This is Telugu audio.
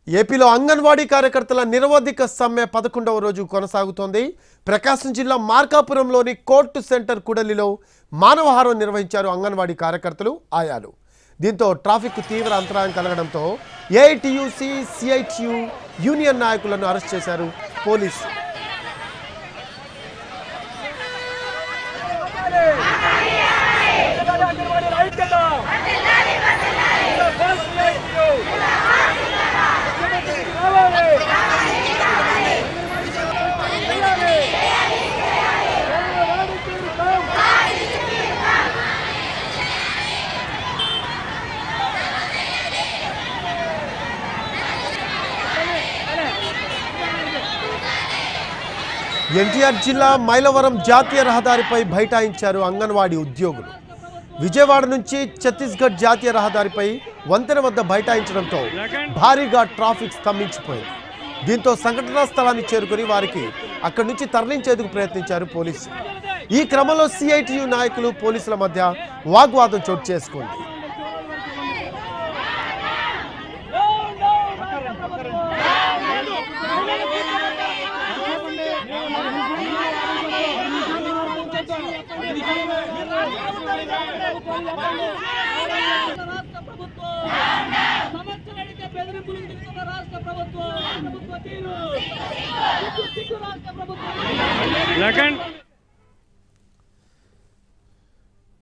ఏపీలో అంగన్వాడీ కార్యకర్తల నిరవధిక సమ్మె 11వ రోజు కొనసాగుతోంది. ప్రకాశం జిల్లా మార్కాపురంలోని కోర్టు సెంటర్ కూడలిలో మానవహారం నిర్వహించారు అంగన్వాడీ కార్యకర్తలు, ఆయాలు. దీంతో ట్రాఫిక్ తీవ్ర అంతరాయం కలగడంతో ఏఐటియుసి, సిఐటియు యూనియన్ నాయకులను అరెస్ట్ చేశారు పోలీసులు. ఎన్టీఆర్ జిల్లా మైలవరం జాతీయ రహదారిపై బైఠాయించారు అంగన్వాడీ ఉద్యోగులు. విజయవాడ నుంచి ఛత్తీస్గఢ్ జాతీయ రహదారిపై వంతెన వద్ద బైఠాయించడంతో భారీగా ట్రాఫిక్ స్తంభించిపోయింది. దీంతో సంఘటనా స్థలాన్ని చేరుకుని వారికి అక్కడి నుంచి తరలించేందుకు ప్రయత్నించారు పోలీసులు. ఈ క్రమంలో సిఐటియు నాయకులు, పోలీసుల మధ్య వాగ్వాదం చోటు చేసుకుంది. లగన్